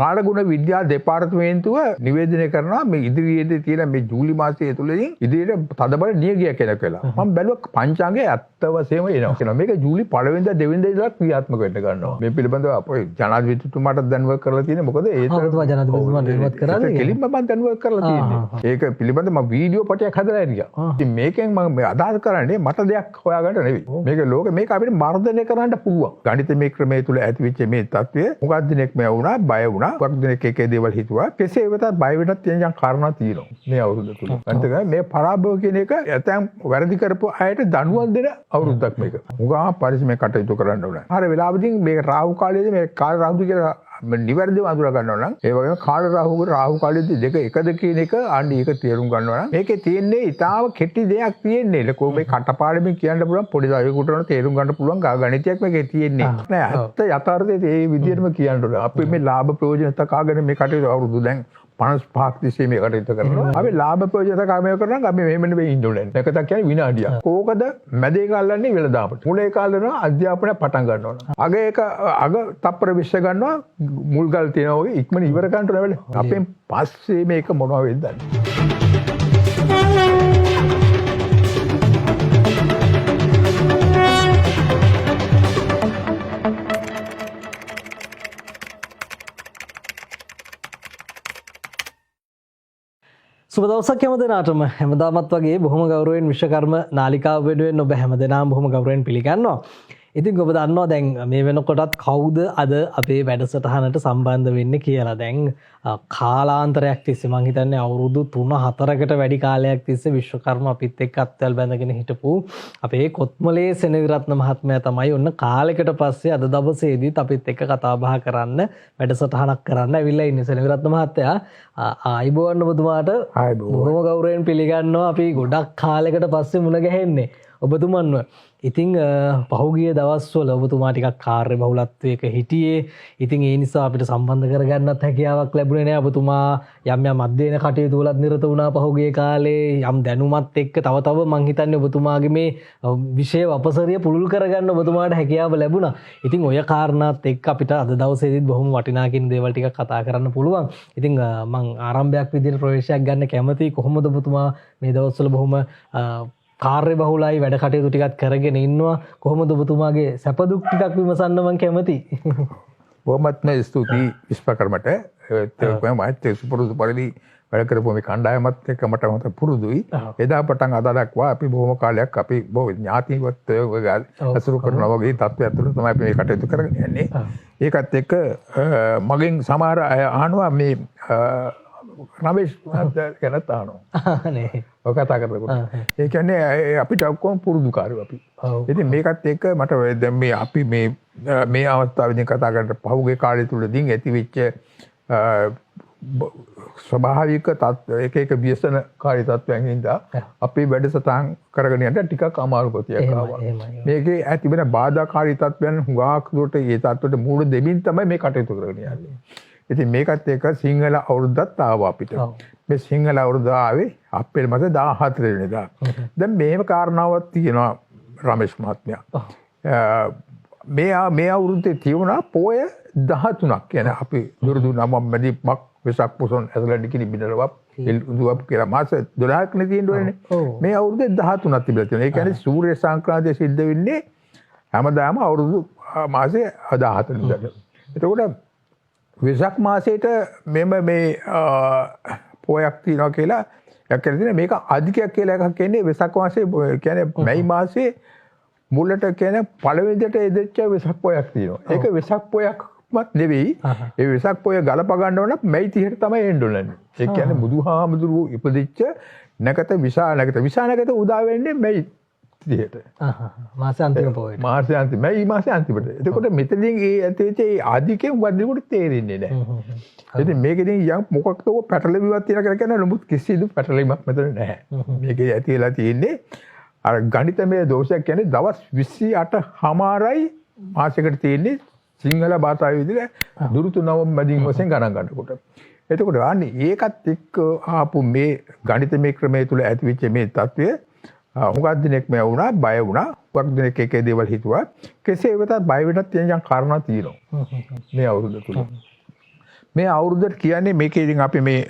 කාලගුණ විද්‍යා දෙපාර්තමේන්තුව නිවේදනය කරනවා මේ ඉදිරියේදී තියෙන මේ ජූලි මාසයේ තුලදී ඉදිරියට තදබල නියගියක් එන කියලා. මම බැලුවා පංචාංගයේ ඇත්ත වශයෙන්ම එනවා කියලා. මේක ජූලි 1 වෙනිදා 2 වෙනිදා ඉඳලා ක්‍රියාත්මක වෙන්න ගන්නවා. මේ පිළිබඳව අපේ ජනාධිපතිතුමාට දැනුවත් කරලා තියෙන්නේ මොකද ඒ තරම ජනාධිපතිතුමා දැනුවත් කරාද? කෙලින්ම මම දැනුවත් කරලා තියෙන්නේ. ඒක පිළිබඳව මම වීඩියෝ පටයක් හදලා ඉරියා. ඉතින් මේකෙන් මම අදහස් කරන්නේ මට දෙයක් හොයාගන්න නෙවෙයි. මේක ලෝකෙ මේක අපිට මර්ධනය කරන්න පුළුවන්. ගණිතමය ක්‍රමයේ තුල ඇතිවෙච්ච මේ தත්ත්වය මුගක් දිනෙක මේ වුණා බය වුණා. මුගක් දිනෙක එකේ දේවල් හිතුවා. කෙසේ වෙතත් බය වෙන්නත් තියෙන කාරණා තියෙනවා. මේ අවුරුද්ද තුල. අනිත් මේ පරාභව කියන එක ඇතැම් වැරදි කරපු අයට දඬුවම් දෙන අවුරුද්දක් මේක. මුගා පරිස්සමෙන් කටයුතු කරන්න ඕනේ. හර වෙලාවදී මේක රාහු කාලයේදී මේ කාල රාහුද කියලා නිවැරදිව අඳුර ගන්නවා නම් ඒ වගේම කාල රාහු කාලයේදී දෙක එකද කියන එක අන්න ඒක තේරුම් ගන්නවා නම් මේකේ තියෙන්නේ ඊටාව කෙටි දෙයක් තියෙන්නේ. ලකෝ මේ කටපාඩමින් කියන්න පුළුවන් පොඩි දරුවෙකුට උනත් තේරුම් ගන්න පුළුවන් ගණිතයක් මේකේ තියෙන්නේ. නෑ ඇත්ත යථාර්ථයේ ඒ විදිහටම කියන්න ඕනේ. අපි මේ ලාභ ප්‍රයෝජන තකාගෙන මේ කටයුතු අවුරුදු දැන් 55ක් තිස්සේ මේ කටයුතු කරනවා. අපි ලාභ ප්‍රයෝජන තකාමය කරනවා අපි මෙහෙම නෙවෙයි ඉන්න ඕනේ. මේකත් කියන්නේ විනාඩියක්. කෝකද මැදේ කාලන්නේ වෙලදාමට. මුලේ කාලනවා අධ්‍යාපනය පටන් ගන්නවා. අග ඒක අග තප්පර 20 ගන්නවා මුල්ගල් තියනවා වගේ ඉක්මන ඉවර ගන්නට නෑවලේ. අපෙන් පස්සේ මේක මොනවා වෙයිද දන්නේ. සුබ දවසක් හැම දිනාටම හැමදාමත් වගේ බොහොම ගෞරවයෙන් විශ්වකර්ම නාලිකාව වෙනුවෙන් ඔබ හැමදෙනාම බොහොම ගෞරවයෙන් පිළිගන්නවා. ඉතින් ඔබ දන්නවා දැන් මේ වෙනකොටත් කවුද අද අපේ වැඩසටහනට සම්බන්ධ වෙන්නේ කියලා. දැන් කාලාන්තරයක් තිස්සේ මම හිතන්නේ අවුරුදු 3-4කට වැඩි කාලයක් තිස්සේ විශ්වකර්ම අපිත් එක්ක අත්වැල් බැඳගෙන හිටපු අපේ කොත්මලේ සෙනවිරත්න මහත්මයා තමයි ඔන්න කාලයකට පස්සේ අද දවසේදීත් අපිත් එක්ක කතා බහ කරන්න වැඩසටහනක් කරන්න ඇවිල්ලා ඉන්නේ. සෙනවිරත්න මහත්තයා ආයිබෝවන් ඔබතුමාට බොහොම ගෞරවයෙන් පිළිගන්නවා. අපි ගොඩක් කාලයකට පස්සේ මුණ ගැහෙන්නේ ඔබතුමන්ව. ඉතින් පහුගිය දවස්වල ඔබතුමා ටිකක් කාර්ය බහුලත්වයක හිටියේ. ඉතින් ඒ නිසා අපිට සම්බන්ධ කරගන්නත් හැකියාවක් ලැබුණේ නැහැ. ඔබතුමා යම් යම් අධ්‍යයන කටයුතු වලත් නිරත වුණා පහුගිය කාලේ. යම් දැනුමත් එක්ක තව තව මං හිතන්නේ ඔබතුමාගේ මේ විෂය අපසරිය පුළුල් කරගන්න ඔබතුමාට හැකියාව ලැබුණා. ඉතින් ඔය කාරණාත් එක්ක අපිට අද දවසේදීත් බොහොම වටිනාකින් දේවල් ටිකක් කතා කරන්න පුළුවන්. ඉතින් මං ආරම්භයක් විදිහට ප්‍රවේශයක් ගන්න කැමතියි. කොහොමද ඔබතුමා මේ දවස්වල බොහොම කාර්ය බහුලයි වැඩ කටයුතු ටිකක් කරගෙන ඉන්නවා. කොහොමද ඔබතුමාගේ සැප දුක් ටිකක් විමසන්න මම කැමතියි. බොහොමත්ම ස්තුතියි විශ්වකර්මට. ඒක මම සුපුරුදු පරිදි වැඩ කරපු මේ කණ්ඩායමත් එක්ක මට හොත පුරුදුයි. එදා පටන් අද දක්වා අපි බොහොම කාලයක් අපි බොහෝ ඥාතිවත් අසුරු කරනවා වගේ තත්ත්වයක් තුළ තමයි අපි මේ කටයුතු කරගෙන යන්නේ. ඒකත් එක්ක මගෙන් සමහර අය අහනවා මේ රමේෂ් ගැනත් අහනවා. නේ. ඔය කතා කරනකොට. ඒ කියන්නේ අපිට ඔක්කොම පුරුදුකාරයෝ අපි. ඉතින් මේකත් එක්ක මට දැන් මේ අපි මේ අවස්ථාවේදී කතා කරන පහුගිය කාලය තුලදී ඇතිවෙච්ච ස්වභාවික එක එක ව්‍යසනකාරී තත්ත්වයන් හින්දා අපි වැඩසටහන් කරගෙන යන්න ටිකක් අමාරු ගතියක් ආවා. මේකේ ඇතිවෙන බාධාකාරී තත්ත්වයන් හුඟක් දුරට ඒ තත්ත්වයට මූණ දෙමින් තමයි මේ කටයුතු කරගෙන යන්නේ. ඉතින් මේකත් එක්ක සිංහල අවුරුද්දත් ආවා අපිට. මේ සිංහල අවුරුද්ද ආවේ අප්‍රේල් මාසේ 14 වෙනිදා. දැන් මේව කාරණාවක් තියෙනවා රමේෂ් මහත්මයා. මේ අවුරුද්දේ තියුණා පොය 13ක්. කියන්නේ අපි දුරුදු නවම්බරදී මක් වෙසක් පොසොන් ඇතුළට කිරි බිනරවක් දුවප් කියලා මාස 12ක් නේ තියෙන්නේ. මේ අවුරුද්දේ 13ක් තිබිලා තියෙනවා. ඒ කියන්නේ සූර්ය සංක්‍රාන්තිය සිද්ධ වෙන්නේ හැමදාම අවුරුදු මාසේ 14 වෙනිදාට. එතකොට වෙසක් මාසයට මෙම මේ පොයක් තියෙනවා කියලා එකක් කියන්නේ මේක අධිකයක් කියලා එකක් කියන්නේ වෙසක් මාසේ කියන්නේ මැයි මාසේ මුලට කියන්නේ පළවෙනිදට එදෙච්ච වෙසක් පොයක් තියෙනවා. ඒක වෙසක් පොයක්වත් නෙවෙයි. ඒ වෙසක් පොය ගලප ගන්න ඕන මැයි 30ට තමයි එන්න ඕනේ. ඒ කියන්නේ බුදුහාමුදුරුවෝ ඉපදිච්ච නැකත විසානකට උදා වෙන්නේ මැයි 30ට. මාසේ අන්තිම පොයට. මැයි මාසේ අන්තිමට. එතකොට මෙතනින් ඒ ඇතිවෙච්ච ඒ ආධිකයෙන් වදිනකොට තේරෙන්නේ නැහැ. ඉතින් මේකෙදී යම් මොකක්ද ඔය පැටලෙවිවක් තියෙනවා කියලා කියන්නේ නමුත් කිසිදු පැටලීමක් මෙතන නැහැ. මේකේ ඇතිලා තියෙන්නේ අර ගණිතමය දෝෂයක් කියන්නේ දවස් 28මාරයි මාසයකට තියෙන්නේ සිංහල භාෂාවේ විදිහට දුරුතු නවම් මැදින් වශයෙන් ගණන් ගන්නකොට. එතකොට අනේ ඒකත් එක්ක ආපු මේ ගණිතමය ක්‍රමයේ තුල ඇතිවෙච්ච මේ தත්ත්වය හුඟක් දිනෙක මේ වුණා බය වුණා. හුඟක් දිනෙක එකේ දේවල් හිතුවා. කෙසේ වෙතත් බය වෙන්නත් තියෙන කාරණා තියෙනවා. මේ අවුරුද්ද තුල. මේ අවුරුද්දට කියන්නේ මේකේ ඉතින් අපි මේ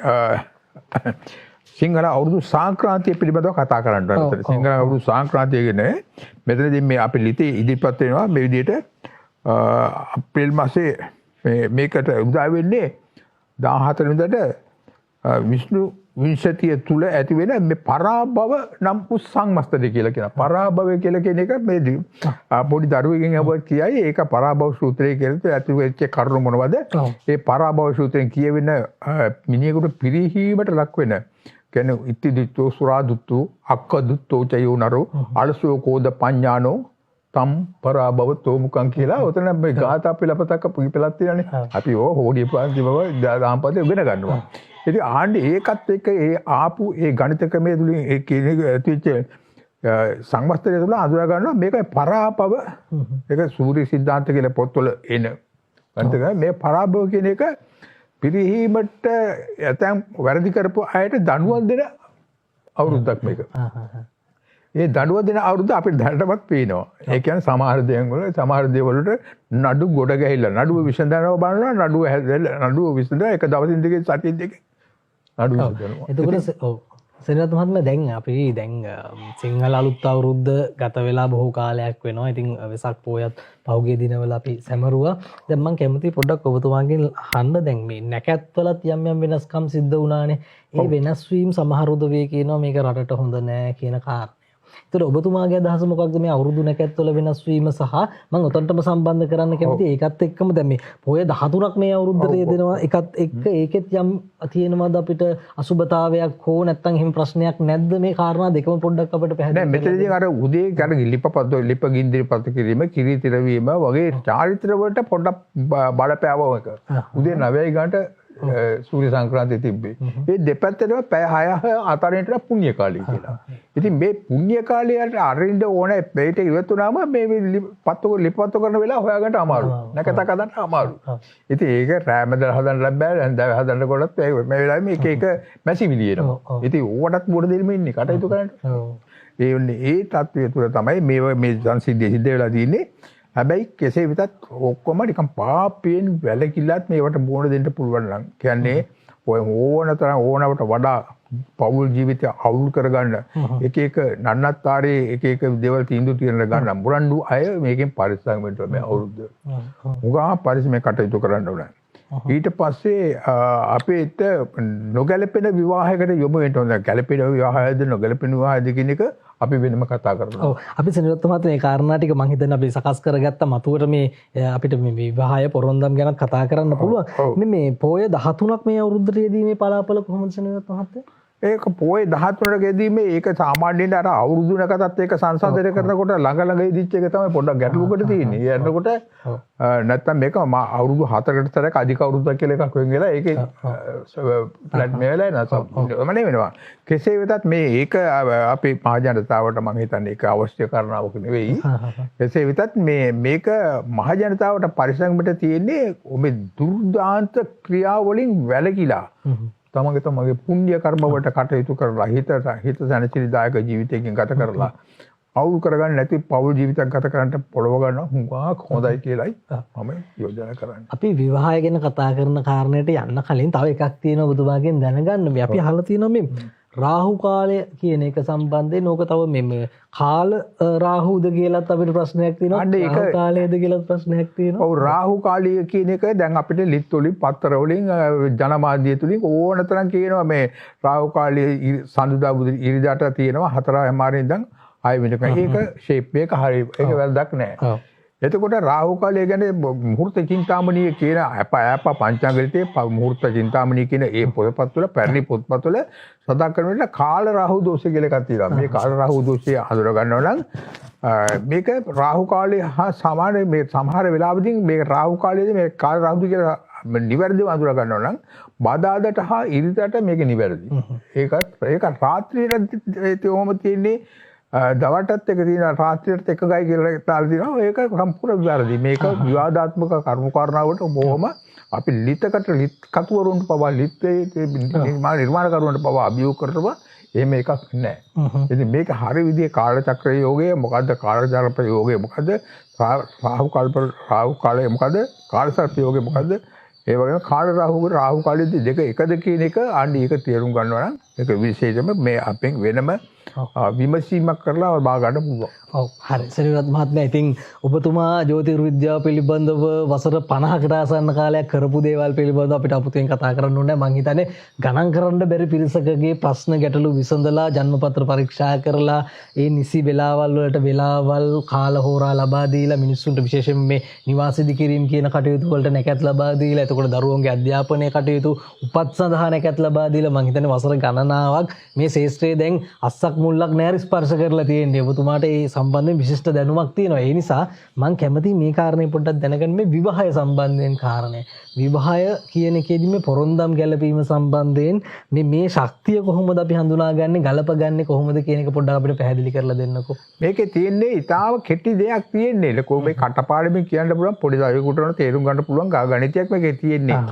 සිංහල අවුරුදු සංක්‍රාන්තිය පිළිබඳව කතා කරන්න ඕනේ. සිංහල අවුරුදු සංක්‍රාන්තිය කියන්නේ මෙතනදී මේ අපි ලිතේ ඉදිරිපත් වෙනවා මේ විදිහට අප්‍රේල් මාසේ මේකට උදා වෙන්නේ 14 වෙනිදාට විෂ්ණු විංශතිය තුල ඇති වෙන මේ පරාභව නම් සංමස්තය කියලා කියනවා. පරාභවය කියලා කියන එක මේ පොඩි දරුවෙක්ගෙන් අහුවත් කියයි ඒක පරාභව සූත්‍රය කියලා ඇති වෙච්ච කරුණු මොනවද? ඒ පරාභව සූත්‍රයෙන් කියවෙන මිනිහෙකුට පිරිහීමට ලක් වෙන කියන්නේ ඉති දිත්තෝ සුරා දුත්තෝ අක්ක දුත්තෝ චයෝ නරෝ අලසෝ කෝද පඤ්ඤානෝ තම් පරාභවතෝ මුකං කියලා ඔතන මේ ගාථා පිළපතක පිළපලක් තියෙනනේ. අපි ඕ හොඩිය පාන්ති බව දාම්පතේ ඉගෙන ගන්නවා. ඉතින් ආන්නේ ඒකත් එක්ක ඒ ආපු ඒ ගණිත ක්‍රමයේ තුලින් ඒ කියන ඇතිවෙච්ච සංවස්තරය තුල අඳුරා ගන්නවා මේක පරාභව ඒක සූර්ය සිද්ධාන්ත කියලා පොත්වල එන ගණිත මේ පරාභව කියන එක පිරිහීමට ඇතැම් වැරදි කරපු අයට දඬුවම් දෙන අවුරුද්දක් මේක. ඒ දඬුවම් දෙන අවුරුද්ද අපිට දැනටමත් පේනවා. ඒ කියන්නේ සමහර දේවල් වලට නඩු ගොඩ ගැහිලා නඩුව විසඳනවා බලනවා නඩුව විසඳලා එක දවසින් දෙකේ සතියෙන් දෙකේ නඩුව විසඳනවා. එතකොට ඔව් සෙනරත් මහත්මයා දැන් අපි දැන් සිංහල අලුත් අවුරුද්ද ගත වෙලා බොහෝ කාලයක් වෙනවා. ඉතින් වෙසක් පොයත් පහුගිය දිනවල අපි සැමරුවා. දැන් මම කැමතියි පොඩ්ඩක් ඔබතුමාගෙන් අහන්න දැන් මේ නැකැත්වලත් යම් යම් වෙනස්කම් සිද්ධ වුණානේ. ඒ වෙනස් වීම සමහර උදවිය කියනවා මේක රටට හොඳ නෑ කියන කාරණා. ඒතර ඔබතුමාගේ අදහස මොකක්ද මේ අවුරුදු නැකැත්වල වෙනස් වීම සහ මම උතන්ටම සම්බන්ධ කරන්න කැමතියි ඒකත් එක්කම දැන් මේ පොය 13ක් මේ අවුරුද්දට යෙදෙනවා ඒකත් එක්ක ඒකෙත් යම් තියෙනවද අපිට අසුබතාවයක් හෝ නැත්නම් එහෙම ප්‍රශ්නයක් නැද්ද මේ කාරණා දෙකම පොඩ්ඩක් අපිට පැහැදිලි නෑ මෙතනදී අර උදේ අර ලිප ගින්දිරි පත කිරීම කිරිතිර වීම වගේ චාරිත්‍ර වලට පොඩ්ඩක් බලපෑවෝ එක උදේ 9යි ගානට සූර්ය සංක්‍රාන්තිය තිබ්බේ. ඒ දෙපැත්තටම පැය 6 අතරින්ට පුණ්‍ය කාලය කියලා. ඉතින් මේ පුණ්‍ය කාලයට අරින්න ඕනේ මේට ඉවත් වුණාම මේ ලිපපත්තු කරන වෙලාව හොයාගන්න අමාරුයි. නැකත කදන්න අමාරුයි. ඉතින් ඒක රෑමදල හදන්න බෑ. දැන් හදන්න කොටත් මේ වෙලාවේ මේක එක මැසිවිලි එනවා. ඉතින් ඕවටත් බොඩ දෙල්ම ඉන්නේ කටයුතු කරන්න. ඒ තත්ත්වය තුළ තමයි මේ සංසිද්ධිය සිද්ධ වෙලා තියෙන්නේ. හැබැයි කෙසේ වෙතත් ඔක්කොම නිකන් පාපයෙන් වැළකීලත් මේවට මුහුණ දෙන්න පුළුවන් නම් කියන්නේ ඔය ඕනවට වඩා පෞල් ජීවිතය අවුල් කරගන්න එක නන්නත්තරේ එක දේවල් තීන්දුව తీරන ගන්න මුරණ්ඩු අය මේකෙන් පරිස්සම් වෙන්න මේ අවුරුද්ද. උගා පරිස්සමෙන් කටයුතු කරන්න ඕනේ. ඊට පස්සේ අපේට නොගැලපෙන විවාහයකට යොමු වෙන්න ඕනේ. ගැලපෙන විවාහයද නොගැලපෙන විවාහයද කියන එක අපි වෙනම කතා කරනවා. ඔව් අපි සෙනරත් මහත්මයා මේ කාරණා ටික මම හිතන්නේ අපි සකස් කරගත්ත මතුවට මේ අපිට මේ විවාහය පොරොන්දම් ගැන කතා කරන්න පුළුවන්. මේ පොය 13ක් මේ අවුරුද්දට යෙදීමේ පලාපල කොහොමද සෙනරත් මහත්මයා? ඒක පොය 13ට ගෙදීමේ ඒක සාමාන්‍යයෙන් අර අවුරුදු නැකතත් ඒක සංසන්දනය කරනකොට ළඟ ඉදිච්ච එක තමයි පොඩ්ඩක් ගැටලුවකට තියෙන්නේ. ඒ යනකොට නැත්තම් මේක අවුරුදු 4කට තරක අධික අවුරුද්දක් කියලා එකක් වෙන් වෙලා ඒකේ ෆ්ලැට් මේ වෙලා නැසම වෙනවා. කෙසේ වෙතත් මේ ඒක අපේ මහජනතාවට මම හිතන්නේ ඒක අවශ්‍ය කරනවක් නෙවෙයි. කෙසේ වෙතත් මේක මහජනතාවට පරිසංගමට තියෙන්නේ ඔබේ දුර්දාන්ත ක්‍රියාවලින් වැළකීලා තමගේ පුණ්‍ය කර්ම වලට කටයුතු කරලා හිත සැනසීමදායක ජීවිතයකින් ගත කරලා අවුල් කරගන්න නැති පෞල් ජීවිතයක් ගත කරන්න පොළව ගන්න හුඟක් හොඳයි කියලායි මම යෝජනා කරන්නේ. අපි විවාහය ගැන කතා කරන කාරණයට යන්න කලින් තව එකක් තියෙනවා බුදුබාගෙන් දැනගන්න. මේ අපි අහලා තියෙනවා මේ රාහු කාලය කියන එක සම්බන්ධයෙන් ඕක තව මේ කාල රාහුද කියලාත් අපිට ප්‍රශ්නයක් තියෙනවා. රාහු කාලයද කියලාත් ප්‍රශ්නයක් තියෙනවා. ඔව් රාහු කාලය කියන එක දැන් අපිට ලිත් වලින් පත්තර වලින් ජනමාධ්‍ය තුලින් ඕනතරම් කියනවා මේ රාහු කාලයේ සඳුදා බුදු ඉරිදාට තියෙනවා 4:00 ඉඳන් 6 වෙනකන්. ඒක ෂේප් එක හරි ඒක වැරදක් නෑ. එතකොට රාහු කාලය ගැන මුහූර්ත චින්තාමණිය කියන අප පංචාංගරිතේ මුහූර්ත චින්තාමණිය කියන ඒ පොතපත් වල පැරණි පොත්පත් වල සඳහන් කරන විට කාල රාහු දෝෂය කියලා එකක් තියෙනවා. මේ කාල රාහු දෝෂය හඳුනා ගන්නවා නම් මේක රාහු කාලය හා සමාන මේ සමහර වෙලාවදී මේක රාහු කාලයේදී මේ කාල රාහු කියලා නිවැරදිව හඳුනා ගන්නවා නම් බදාදට හා ඉරිදට මේක නිවැරදි. ඒක රාත්‍රියට තෝම තියෙන්නේ දවල්ටත් එක තියෙන රාත්‍රියට එක ගයි කියලා තාල තියෙනවා. ඒක සම්පූර්ණ වැරදි. මේක විවාදාත්මක කර්ම කාරණාවට බොහොම අපි ලිතකට කතුවරුන්ට පවා ලිත්තේ නිර්මාණකරුවන්ට පවා අභියෝග කරනවා. එහෙම එකක් නැහැ. ඉතින් මේක හරි විදිහේ කාලචක්‍ර යෝගය මොකද්ද කාලචක්‍ර යෝගය මොකද්ද රාහු කාලය මොකද්ද කාලසර්ප යෝගය මොකද්ද ඒ වගේම කාල රාහු කාලයේදී දෙක එකද කියන එක අන්න ඒක තේරුම් ගන්නවා නම් ඒක විශේෂයෙන්ම මේ අපෙන් වෙනම විමසීමක් කරලා බා ගන්න පුළුවන්. ඔව් හරි සරිවත් මහත්මයා ඉතින් ඔබතුමා ජ්‍යොතිර්විද්‍යාව පිළිබඳව වසර 50කට ආසන්න කාලයක් කරපු දේවල් පිළිබඳව අපිට අපුතෙන් කතා කරන්න ඕනේ. මං හිතන්නේ ගණන් කරන්න බැරි පිරිසකගේ ප්‍රශ්න ගැටලු විසඳලා ජන්මපත්‍ර පරීක්ෂා කරලා ඒ නිසි වෙලාවල් වලට වෙලාවල් කාල හෝරා ලබා දීලා මිනිස්සුන්ට විශේෂයෙන් මේ නිවාස ඉදිකිරීම කියන කටයුතු වලට නැකත් ලබා දීලා එතකොට දරුවන්ගේ අධ්‍යාපනය කටයුතු උපත් සඳහා නැකත් ලබා දීලා මං හිතන්නේ වසර ගණනාවක් මේ ශාස්ත්‍රයේ දැන් අස්සක් මුල්ලක් නෑර ස්පර්ශ කරලා තියෙන්නේ. ඔබතුමාට ඒ සම්බන්ධයෙන් විශිෂ්ට දැනුමක් තියෙනවා. ඒ නිසා මම කැමතියි මේ කාරණේ පොඩ්ඩක් දැනගන්න මේ විවාහය සම්බන්ධයෙන් කාරණේ. විවාහය කියන එකේදී මේ පොරොන්දම් ගැලපීම සම්බන්ධයෙන් මේ ශක්තිය කොහොමද අපි හඳුනාගන්නේ, ගලපගන්නේ කොහොමද කියන එක පොඩ්ඩක් අපිට පැහැදිලි කරලා දෙන්නකෝ. මේකේ තියෙන්නේ ඊටාව කෙටි දෙයක් තියෙන්නේ. ලකෝ මේ කටපාඩමින් කියන්න පුළුවන් පොඩි දරුවෙකුට උන තේරුම් ගන්න පුළුවන් ගණිතයක් මේකේ තියෙන්නේ.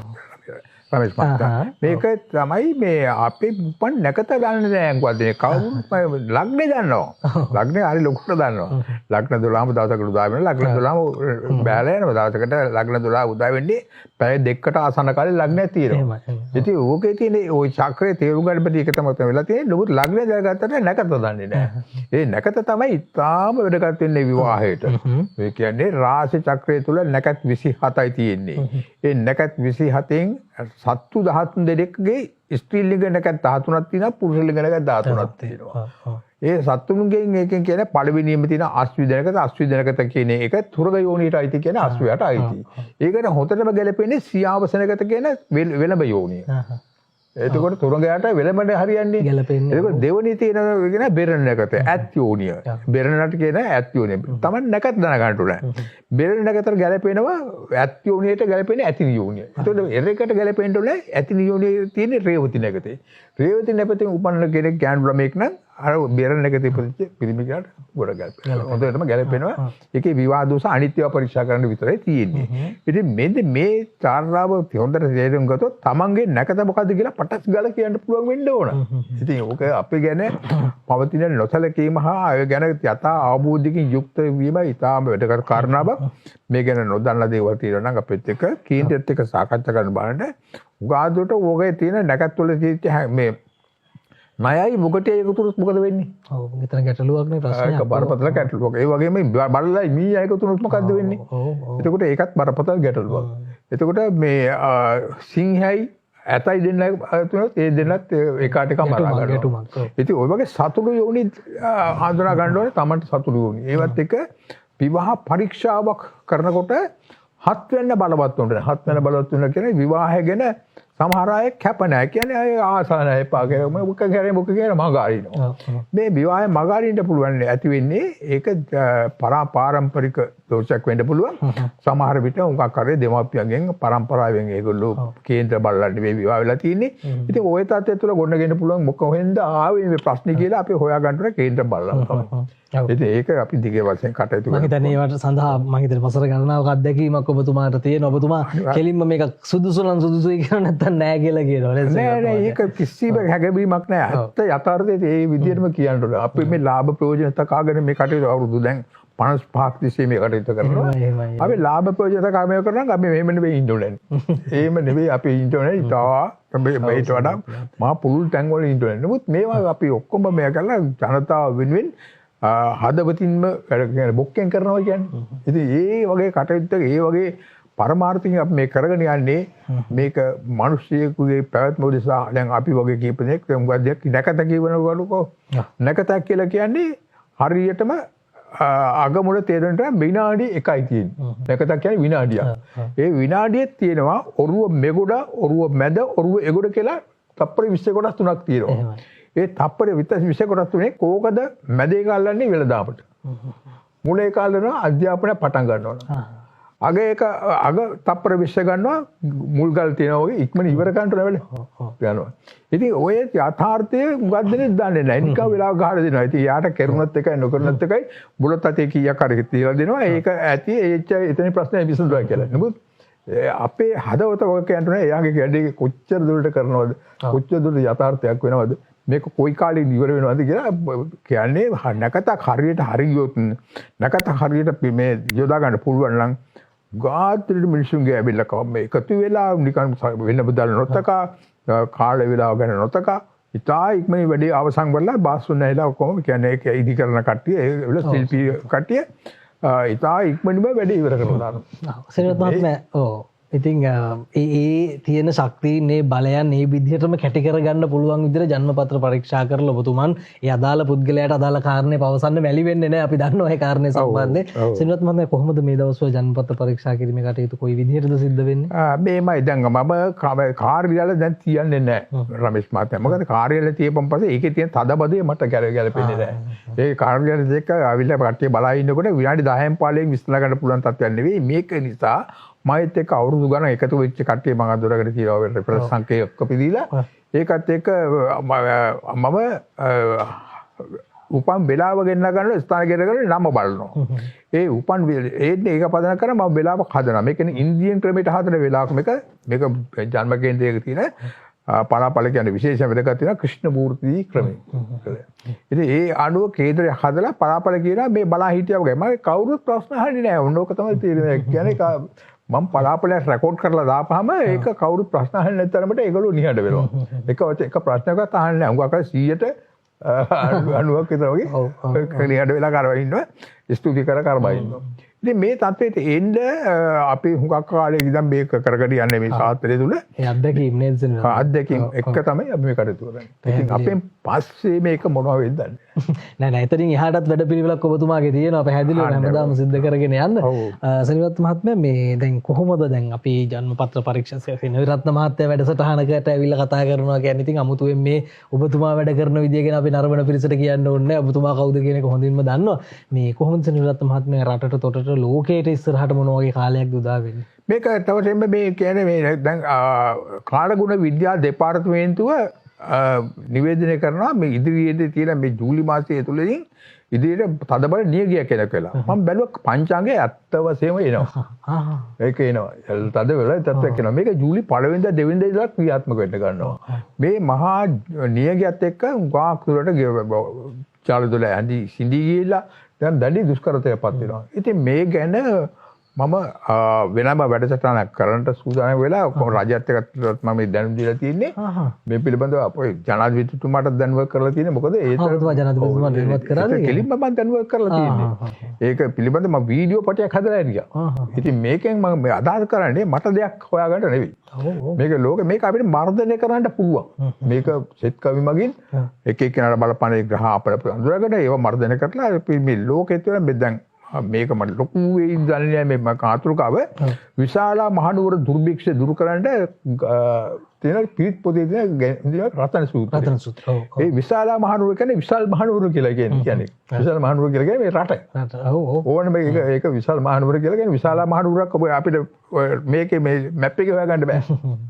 මේක තමයි මේ අපේ උපන් නැකත ගන්න නෑ මොකද මේ කවුරුත් ලග්නේ දන්නවා. ලග්නේ හරි ලොකුට දන්නවා. ලග්න 12ම දවසකට උදා වෙනවා. ලග්න 12ම බෑලා යනවා. දවසකට ලග්න 12 උදා වෙන්නේ පැය දෙකකට ආසන්න කාලේ ලග්නයක් තියෙනවා. ඉතින් ඕකේ තියෙන ওই චක්‍රයේ තේරුම් ගන්න බැරි එක තමයි වෙලා තියෙන්නේ. නමුත් ලග්නේ දැනගත්තට නැකත දන්නේ නෑ. ඒ නැකත තමයි ඉතාම වැදගත් වෙන්නේ විවාහයට. ඒ කියන්නේ රාශි චක්‍රය තුල නැකත් 27යි තියෙන්නේ. ඒ නැකත් 27න් සත්තු 13 දෙනෙක්ගේ ස්ත්‍රීලිංග නැකත් 13ක් තියෙනවා, පුරුෂ ලිංග නැකත් 13ක් තියෙනවා. ඒ සත්තුන්ගෙන් එකෙන් කියන්නේ පළවෙනියම තියෙන අශ්විදනකත අශ්විදනකත කියන එක තුරග යෝනියට අයිති කියන අශ්වයට අයිති. ඒකට හොතටම ගැලපෙන්නේ සියාවසනකත කියන වෙලඹ යෝනිය. එතකොට තුරගයට වෙලඹට හරියන්නේ ගැලපෙන්නේ. එතකොට දෙවෙනි තියෙන කියන බෙරණකත ඇත් යෝනිය. බෙරණට කියන ඇත් යෝනිය. තමයි නැකත් දැනගන්න ඕනේ. බෙරණකට ගැලපෙනවා ඇත් යෝනියට ගැලපෙන්නේ ඇතිනි යෝනිය. එතකොට එරෙකට ගැලපෙන්න ඕනේ ඇතිනි යෝනියේ තියෙන රේවති නැකතේ. රේවති නැපතෙන් උපන්න කෙනෙක් ගෑනු ළමෙක් නම් අර බෙරණකට ඉපදිච්ච පිරිමි කෙනාට ගොඩ ගැලපෙනවා. හොඳටම ගැලපෙනවා. ඒකේ විවාහ දෝෂ අනිත්‍යව පරීක්ෂා කරන්න විතරයි තියෙන්නේ. ඉතින් මෙන්න මේ චාරාව හොඳට තේරුම් ගත්තොත් තමන්ගේ නැකත මොකද්ද කියලා පටස් ගාලා කියන්න පුළුවන් වෙන්න ඕන. ඉතින් ඕක අපි ගැන පවතින නොසලකීම හා අය ගැන යථා අවබෝධයකින් යුක්ත වීම ඉතාම වැදගත් කාරණාවක්. මේ ගැන නොදන්න දේවල් තියෙනවා නම් අපිත් එක්ක කේන්ද්‍රෙත් එක්ක සාකච්ඡා කරන්න බලන්න. උගාදුවට ඕකේ තියෙන නැකත් වල තියෙච්ච මේ ණයයි මුගටේ එකතුනොත් මොකද වෙන්නේ? ඔව් මෙතන ගැටලුවක් නේ ප්‍රශ්නයක්. ඒක බරපතල ගැටලුවක්. ඒ වගේම බල්ලයි මීයයි එකතුනොත් මොකද්ද වෙන්නේ? එතකොට ඒකත් බරපතල ගැටලුවක්. එතකොට මේ සිංහයි ඇතයි දෙන්න තුනොත් ඒ දෙන්නත් එකාට එක මරා ගන්නවා. ඉතින් ওই වගේ සතුටු යෝනි හඳුනා ගන්න ඕනේ තමන්ට සතුටු යෝනි. ඒවත් එක විවාහ පරීක්ෂාවක් කරනකොට 7 වෙනි බලවත් උන්ට 7 වෙනි බලවත් උන්ට කියන්නේ විවාහය ගැන සමහර අය කැප නැහැ. කියන්නේ අය ආසා නැහැ පාගේ මොකක් කියන මගාරිනවා. මේ විවාහය මගාරින්න පුළුවන් ඇති වෙන්නේ ඒක පාරම්පරික දෝෂයක් වෙන්න පුළුවන්. සමහර විට උඟක් කරේ දෙමාපියන්ගෙන් පරම්පරාවෙන් ඒගොල්ලෝ කේන්ද්‍ර බලන්න මේ විවාහ වෙලා තියෙන්නේ. ඉතින් ওই තත්ත්වය තුළ ගොඩනගෙන පුළුවන් මොකෙන්ද ආවේ මේ ප්‍රශ්නේ කියලා අපි හොයාගන්න ඕනේ කේන්ද්‍ර බලලා තමයි. ඉතින් ඒක අපි දිගේ වශයෙන් කටයුතු කරනවා. මම හිතන්නේ ඒවට සඳහා මම හිතන්නේ වසර ගණනාවක් අත්දැකීමක් ඔබතුමාට තියෙනවා. ඔබතුමා කෙලින්ම මේක සුදුසු නම් සුදුසුයි කියන නැත්නම් නෑ කියලා කියනවා නේද? නෑ ඒක කිසිම හැඟවීමක් නෑ. ඇත්ත යථාර්ථයේ ඒ විදිහටම කියන්න ඕනේ. අපි මේ ලාභ ප්‍රයෝජන තකාගෙන මේ කටයුතු අවුරුදු දැන් 55ක් තිස්සේ මේ කටයුතු කරනවා. අපි ලාභ ප්‍රයෝජන තකාමය කරනවා අපි මෙහෙම නෙවෙයි ඉන්න ඕනේ. එහෙම නෙවෙයි අපි ඉන්න ඕනේ. ඉතාලි මේට වඩා මහා පුළුල් තැන් වල ඉන්න ඕනේ. නමුත් මේවා අපි ඔක්කොම මේ කරලා ජනතාව වෙනුවෙන් හදවතින්ම බොක්කෙන් කරනවා කියන්නේ. ඉතින් ඒ වගේ කටයුත්තක ඒ වගේ පරමාර්ථයෙන් අපි මේ කරගෙන යන්නේ මේක මිනිස්සුගේ පැවැත්ම උදෙසා. දැන් අපි වගේ කීප දෙනෙක් මොකක්ද නැකත කියවනකොලුකෝ නැකතක් කියලා කියන්නේ හරියටම අගමුල තේරෙන්නට විනාඩි 1යි තියෙන්නේ. නැකතක් කියන්නේ විනාඩියක්. ඒ විනාඩියේ තියෙනවා ඔරුව මෙගොඩ, ඔරුව මැද, ඔරුව එගොඩ කියලා තප්පර 20 කොටස් තුනක් තියෙනවා. ඒ තප්පර 20 කොටස් තුනේ කෝකද මැදේ කල්ලන්නේ වෙලදාමට. මුලේ කල්ලනවා අධ්‍යාපනය පටන් ගන්නවා. අග එක අග තප්පර 20 ගන්නවා මුල් ගල් තියෙනවා වගේ ඉක්මන ඉවර කරන්න ඕනේ යනවා. ඉතින් ඔය යථාර්ථය මොකක්ද දන්නේ නැහැ. නිකන් වෙලාව ගහලා දෙනවා. ඉතින් යාට කරුණත් එකයි නොකරුණත් එකයි බුලත් අතේ කීයක් හරි තියලා දෙනවා. ඒක ඇති එතන ප්‍රශ්නය විසඳුවා කියලා. නමුත් අපේ හදවත ඔය කියන්නේ එයාගේ කැඩේ කොච්චර දුරට කරනවද? කොච්චර දුරට යථාර්ථයක් වෙනවද? මේක කොයි කාලේ ඉවර වෙනවද කියලා කියන්නේ නැකතක් හරියට හරියොත් නැකතක් හරියට මේ යොදා ගන්න පුළුවන් නම් ගාත්‍රයට මිනිසුන්ගේ ඇවිල්ලා මේ එකතු වෙලා නිකන් වෙන බදල් නොතක කාල වේලාව ගැන නොතක ඉතා ඉක්මනින් වැඩි අවසන් වෙලා බාස්තුන් නැහිලා කොහොම කියන්නේ ඒක ඉදි කරන කට්ටිය ඒ වල ශිල්පී කට්ටිය ඉතා ඉක්මනින්ම වැඩි ඉවර කරලා දානවා. සරියත් මහත්මයා ඔව් ඉතින් ඒ තියෙන ශක්තියන් ඒ බලයන් ඒ විදිහටම කැටි කරගන්න පුළුවන් විදිහට ජන්මපත්‍ර පරීක්ෂා කරලා ඔබතුමන් ඒ අදාළ පුද්ගලයාට අදාළ කාරණේ පවසන්න මැලි වෙන්නේ නැහැ. අපි දන්නවා ඒ කාරණේ සම්බන්ධයෙන්. සරියත් මහත්මයා කොහොමද මේ දවස්වල ජන්මපත්‍ර පරීක්ෂා කිරීමේ කටයුතු කොයි විදිහටද සිද්ධ වෙන්නේ? මේමයි දැන් මම කාර්යාලය දැන් තියන්නේ නැහැ රමේෂ් මහත්මයා. මොකද කාර්යාලය තියපන් පස්සේ ඒකේ තියෙන තදබදේ මට ගැලපෙන්නේ නැහැ. ඒ කාර්යාලය දෙක ආවිල්ලා කට්ටිය බලා ඉන්නකොට විනාඩි 10න් 15න් විශ්ලේෂණය කරන්න පුළුවන් තත්ත්වයක් නෙවෙයි. මේක නිසා මයිත් එක්ක අවුරුදු ගණන් එකතු වෙච්ච කට්ටිය මම අඳුරගෙන තියනවා රෙෆරන්ස් සංඛ්‍යා ඔක්කොම දීලා ඒකත් එක්ක මම උපන් වෙලාව ගෙන්න ගන්න ස්ථාන ගෙනගෙන නම බලනවා. ඒ උපන් ඒක පදනම් කරලා මම වෙලාවක් හදනවා. මේ කියන්නේ ඉන්දියන් ක්‍රමයට හදන වෙලාවක මේක ජන්ම කේන්ද්‍රයක තියෙන පලාපල කියන්නේ විශේෂ වැදගත් වෙන ක්‍රිෂ්ණමූර්ති ක්‍රමය. ඉතින් ඒ අනුව කේන්ද්‍රය හදලා පලාපල කියනවා මේ බලා හිටියා වගේ මම කවුරුත් ප්‍රශ්න අහන්නේ නැහැ. ඕනෝක තමයි තීරණය කියන්නේ මම පලාපලයක් රෙකෝඩ් කරලා දාපහම ඒක කවුරුත් ප්‍රශ්න අහන්නේ නැතරමට ඒගොල්ලෝ නිහඬ වෙනවා. එක ප්‍රශ්නයක්වත් අහන්නේ නැහැ. උඟ අකල් 100ට 90ක් විතර වගේ නිහඬ වෙලා කරවලා ඉන්නවා. ස්තුති කරබා ඉන්නවා. ඉතින් මේ තත්ත්වයට එන්න අපි හුඟක් කාලෙක ඉඳන් මේක කරගෙන යන්නේ මේ ශාස්ත්‍රය තුල. ඒ අත්දැකීම් නේද සෙනවිරත්න? අත්දැකීම් එක තමයි අපි මේ කටයුතු කරන්නේ. ඉතින් අපෙන් පස්සේ මේක මොනවා වෙයිද දන්නේ. නෑ එතනින් එහාටත් වැඩපිළිවෙලක් ඔබතුමාගේ තියෙනවා පැහැදිලිව හැමදාම සිද්ධ කරගෙන යන්න. සෙනවිරත්න මහත්මයා මේ දැන් කොහොමද දැන් අපි ජන්මපත්‍ර පරීක්ෂා සෙනවිරත්න මහත්තයා වැඩසටහනකට ඇවිල්ලා කතා කරනවා කියන්නේ ඉතින් අමුතුවෙන් මේ ඔබතුමා වැඩ කරන විදිය ගැන අපි නරඹන පිරිසට කියන්න ඕනේ නෑ. ඔබතුමා කවුද කියන එක හොඳින්ම දන්නවා. මේ කොහොමද සෙනවිරත්න මහත්මයා රටට තොටට ලෝකයට ඉස්සරහට මොන වගේ කාලයක්ද උදා වෙන්නේ? මේක තවසෙම මේ කියන්නේ මේ දැන් කාලගුණ විද්‍යා දෙපාර්තමේන්තුව නිවේදනය කරනවා මේ ඉදිරියේදී තියෙන මේ ජූලි මාසයේ තුලදී ඉදිරියට තදබල නියගියක් එනක වෙලා. මම බැලුවා පංචාංගයේ ඇත්ත වශයෙන්ම එනවා. ඒක එනවා. තද වෙලා තත්ත්වයක් එනවා. මේක ජූලි 1 වෙනිදා 2 වෙනිදා ඉඳලා ක්‍රියාත්මක වෙන්න ගන්නවා. මේ මහා නියගියත් එක්ක උගාක් දුරට චාලදොල ඇඳි සිඳී ගිහිල්ලා දැන් දැඩි දුෂ්කරතයටපත් වෙනවා. ඉතින් මේ ගැන මම වෙනම වැඩසටහනක් කරන්නට සූදානම් වෙලා රජයත් එක්ක මම දැනුම් දීලා තියෙන්නේ. මේ පිළිබඳව අපේ ජනාධිපතිතුමාට දැනුවත් කරලා තියෙන්නේ. මොකද ජනාධිපතිතුමා දැනුවත් කරාද? කෙලින්ම මම දැනුවත් කරලා තියෙන්නේ. ඒක පිළිබඳව මම වීඩියෝ පටයක් හදලා ඉරියා. ඉතින් මේකෙන් මම අදහස් කරන්නේ මට දෙයක් හොයාගන්න නෙවෙයි. මේක ලෝකෙ මේක අපිට මර්ධනය කරන්න පුළුවන්. මේක සෙත් කවි මගින් එක එක්කෙනාට බලපන්නේ ග්‍රහ අපල අඳුරගෙන ඒව මර්ධනය කරලා මේ ලෝකෙ තුළ මේ දැන් මේක මට ලොකු වෙයි දන්නේ මේ කාතුරුකාව විශාලා මහනුවර දුර්භික්ෂ දුරු කරන්න තියෙන පිරිත් පොතේ තියෙන රතන සූත්‍රය. රතන සූත්‍රය. ඒ විශාලා මහනුවර කියන්නේ විශාල මහනුවර කියලා කියන්නේ. විශාල මහනුවර කියලා කියන්නේ මේ රට. ඔව්. ඕන මේක ඒක විශාල මහනුවර කියලා කියන්නේ විශාලා මහනුවරක් ඔබ අපිට මේකේ මේ මැප් එකේ හොයාගන්න බෑ.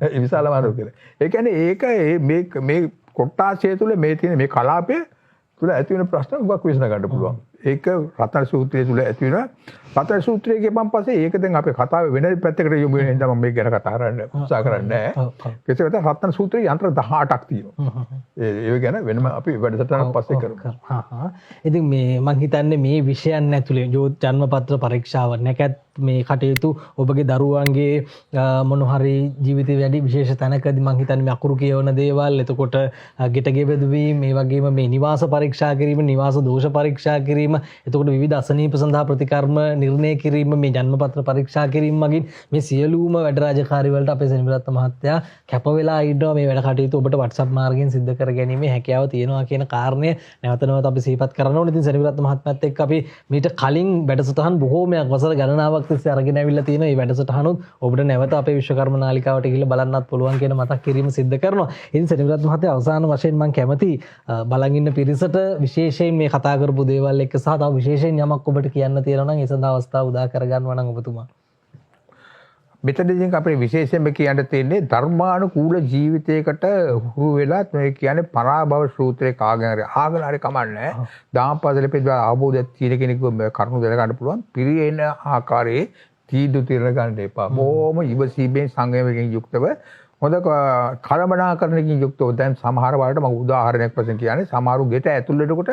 ඒ විශාල මහනුවර කියලා. ඒ කියන්නේ ඒක මේ කොට්ටාසය තුල මේ තියෙන මේ කලාපය තුල ඇති වෙන ප්‍රශ්න උගක් විසඳ ගන්න පුළුවන්. ඒක රතන සූත්‍රය තුල ඇති වෙනවා. රතන සූත්‍රයේ කියපන් පස්සේ ඒක දැන් අපේ කතාවේ වෙන පැත්තකට යොමු වෙන හින්දා මම මේක ගැන කතා කරන්න උත්සාහ කරන්නේ නැහැ. කෙසේ වෙතත් රතන සූත්‍රයේ යන්ත්‍ර 18ක් තියෙනවා. ඒ ගැන වෙනම අපි වැඩසටහනක් පස්සේ කරමු. ඉතින් මේ මම හිතන්නේ මේ විෂයන් ඇතුලේ ජන්මපත්‍ර පරීක්ෂාව නැකත් මේ කටයුතු ඔබගේ දරුවන්ගේ මොන හරි ජීවිතේ වැඩි විශේෂ තැනකදී මම හිතන්නේ මේ අකුරු කියවන දේවල් එතකොට ගෙට ගෙබෙදුවීම මේ වගේම මේ නිවාස පරීක්ෂා කිරීම නිවාස දෝෂ පරීක්ෂා කිරීම එතකොට විවිධ අසනීප සඳහා ප්‍රතිකර්ම නිර්ණය කිරීම මේ ජන්මපත්‍ර පරීක්ෂා කිරීම මගින් මේ සියලුම වැඩ රාජකාරී වලට අපේ සෙනවිරත්න මහත්තයා කැප වෙලා ඉන්නවා මේ වැඩ කටයුතු ඔබට WhatsApp මාර්ගයෙන් සිද්ධ කර ගැනීමේ හැකියාව තියෙනවා කියන කාරණය නැවත නැවත අපි සිහිපත් කරන්න ඕනේ. ඉතින් සෙනවිරත්න මහත්මයාත් එක්ක අපි මීට කලින් වැඩසටහන් බොහෝමයක් වසර ගණනාවක් තිස්සේ අරගෙන ඇවිල්ලා තියෙන මේ වැඩසටහනුත් ඔබට නැවත අපේ විශ්වකර්ම නාලිකාවට ගිහිල්ලා බලන්නත් පුළුවන් කියන මතක් කිරීම සිද්ධ කරනවා. ඉතින් සෙනවිරත්න මහත්තයා අවසාන වශයෙන් මම කැමති බලන් ඉන්න පිරිසට විශේෂයෙන් මේ කතා කරපු දේවල් එක්ක සහ තව විශේෂයෙන් යමක් ඔබට කියන්න තියෙනවා නම් ඒ සඳහා අවස්ථාව උදා කරගන්නවා නම් ඔබතුමා. මෙතනදී අපේ විශේෂයෙන්ම කියන්න තියෙන්නේ ධර්මානුකූල ජීවිතයකට හුරු වෙලා මේ කියන්නේ පරාභව සූත්‍රයේ කාගෙන හරි කමන්නේ. දාම්පදලේ පිළිබඳ අවබෝධයක් තියෙන කෙනෙකුව මේ කරුණු දැනගන්න පුළුවන්. පිරියෙන ආකාරයේ තීන්දුව తీරන ගන්න එපා. බොහොම ඉවසීමෙන් සංයමයෙන් යුක්තව හොඳ කලමනාකරණකින් යුක්තව දැන් සමහර වලට මම උදාහරණයක් වශයෙන් කියන්නේ සමහරු ගෙට ඇතුල් වෙනකොට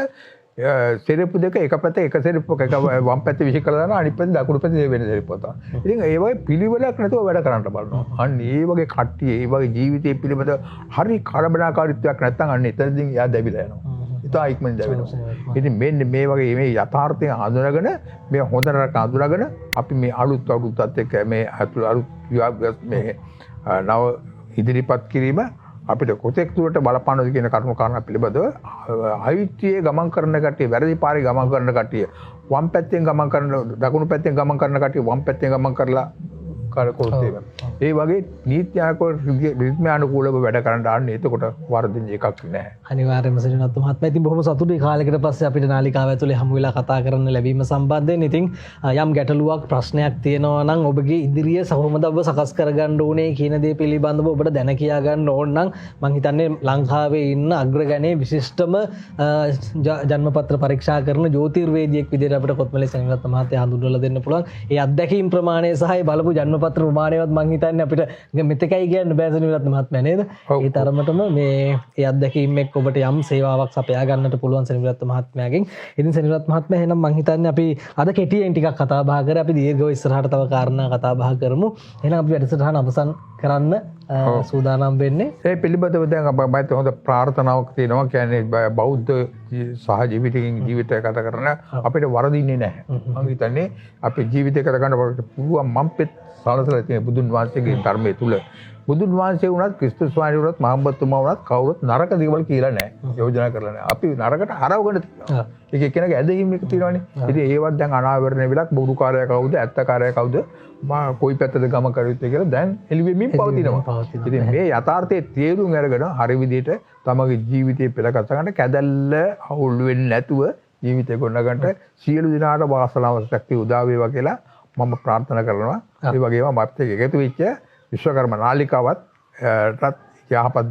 සෙරප්පු දෙක එක පැත්තේ එක සෙරප්පුක එක වම් පැත්තේ විසි කරලා දානවා අනිත් පැත්තේ දකුණු පැත්තේ වෙන සෙරප්පුවක් තමයි. ඉතින් ඒ වගේ පිළිවෙලක් නැතුව වැඩ කරන්න බලනවා. අන්න ඒ වගේ කට්ටිය ඒ වගේ ජීවිතයේ පිළිබඳ හරි කලබනාකාරීත්වයක් නැත්නම් අන්න එතනදී එයා දැවිලා යනවා. ඉතා ඉක්මනින් දැවෙනවා. ඉතින් මෙන්න මේ වගේ මේ යථාර්ථය හඳුනාගෙන මේ හොඳ නරක හඳුනාගෙන අපි මේ අලුත් අලුත්ත් එක්ක මේ අලුත් මේ නව ඉදිරිපත් කිරීම අපිට කොතෙක් දුරට බලපානවද කියන කරුණු කාරණා පිළිබඳව අයිතියේ ගමන් කරන කට්ටිය වැරදි පාරේ ගමන් කරන කට්ටිය වම් පැත්තෙන් ගමන් කරන දකුණු පැත්තෙන් ගමන් කරන කට්ටිය වම් පැත්තෙන් ගමන් කරලා කරකොල්තේම ඒ වගේ රීත්‍යානුකූලව වැඩ කරන්න ආන්න එතකොට වර්ධින එකක් නැහැ. අනිවාර්යයෙන්ම සරිනත් මහත්මයා ඉතින් බොහොම සතුටුයි කාලයකට පස්සේ අපිට නාලිකාව ඇතුලේ හමු වෙලා කතා කරන්න ලැබීම සම්බන්ධයෙන්. ඉතින් යම් ගැටලුවක් ප්‍රශ්නයක් තියෙනවා නම් ඔබගේ ඉදිරිය කොහොමද ඔබ සකස් කරගන්න ඕනේ කියන දේ පිළිබඳව ඔබට දැන කියා ගන්න ඕන නම් මම හිතන්නේ ලංකාවේ ඉන්න අග්‍රගණයේ විශිෂ්ටම ජන්මපත්‍ර පරීක්ෂා කරන ජ්‍යොතිර්වේදියෙක් විදිහට අපිට කොත්මලේ සරිනත් මහත්තයා හඳුන්වලා දෙන්න පුළුවන්. ඒ අත්දැකීම් ප්‍රමාණය සහ ඒ බලපු ජන්මපත්‍ර ප්‍රමාණයවත් මම හිතන්නේ අපිට මෙතකයි කියන්න බෑ සරිනත් මහත්මයා නේද? ඒ තරමටම මේ ඒ අත්දැකීම් එක්ක ඔබට යම් සේවාවක් සපයා ගන්නට පුළුවන් සරිනත් මහත්මයාගෙන්. ඉතින් සරිනත් මහත්මයා එහෙනම් මම හිතන්නේ අපි අද කෙටියෙන් ටිකක් කතා බහ කරලා අපි දීර්ඝව ඉස්සරහට තව කාරණා කතා බහ කරමු. එහෙනම් අපි වැඩසටහන අවසන් කරන්න සූදානම් වෙන්නේ. ඒ පිළිබඳව දැන් අපිට හොඳ ප්‍රාර්ථනාවක් තියෙනවා. කියන්නේ බෞද්ධ සහජීවිතකින් ජීවිතය ගත කරන අපිට වරදින්නේ නැහැ. මම හිතන්නේ අපේ ජීවිතය ගත කරන්න පුළුවන් මම්පෙත් සාලසලා තියෙන බුදුන් වහන්සේගේ ධර්මයේ තුල බුදුන් වහන්සේ වුණත් ක්‍රිස්තුස් වහන්සේ වුණත් මහම්බතුමා වුණත් කවුරුත් නරක දේවල් කියලා නැහැ. යෝජනා කරලා නැහැ. අපි නරකට හරවගෙන තියෙනවා. ඒක එක්කෙනාගේ ඇදහිම් එක තියෙනවානේ. ඉතින් ඒවත් දැන් අනාවරණය වෙලක් බොරුකාරයා කවුද ඇත්තකාරයා කවුද මා කොයි පැත්තද ගම කරුත්තේ කියලා දැන් එළිවෙමින් පවතිනවා. ඉතින් මේ යථාර්ථයේ තේරුම් අරගෙන හරි විදිහට තමගේ ජීවිතේ පෙළගත ගන්න කැදල්ල අවුල් වෙන්නේ නැතුව ජීවිතේ ගොඩනගන්න සියලු දිනාට වාසනාව ශක්තිය උදා වේවා කියලා මම ප්‍රාර්ථනා කරනවා. ඒ වගේම මත් එක්ක එකතු වෙච්ච විශ්වකර්ම නාලිකාවත් යහපත්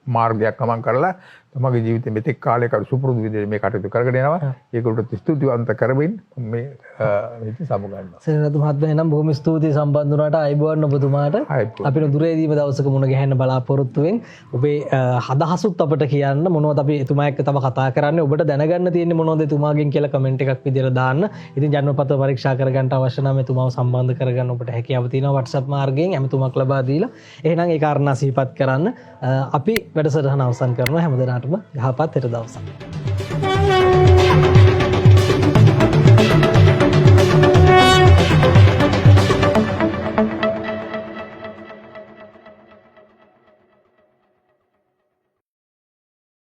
මාර්ගයක් ගමන් කරලා තමගේ ජීවිතේ මෙතෙක් කාලයක සුපුරුදු විදිහට මේ කටයුතු කරගෙන යනවා. ඒකට ස්තුතිවන්ත කරමින් මේ ඉතින් සමු ගන්නවා. සරිනත් මහත්මයා එනම් බොහොම ස්තුතියි සම්බන්ධ වුණාට අයබෝවන් ඔබතුමාට. අපිට දුරේදීම දවසක මුණ ගැහෙන්න බලාපොරොත්තු වෙමින් ඔබේ හදහසුත් අපිට කියන්න මොනවද අපි එතුමා එක්ක තව කතා කරන්නේ ඔබට දැනගන්න තියෙන්නේ මොනවද එතුමාගෙන් කියලා කමෙන්ට් එකක් විදිහට දාන්න. ඉතින් ජන්මපත්‍ර පරීක්ෂා කරගන්න අවශ්‍ය නම් එතුමාව සම්බන්ධ කරගන්න ඔබට හැකියාව තියෙනවා WhatsApp මාර්ගයෙන් ඇමතුමක් ලබා දීලා. එහෙනම් ඒ කාරණා සිහිපත් කරන්න අපි වැඩසටහන අවසන් කරනවා. හැමදෙනාටම යහපත් හෙට දවසක්.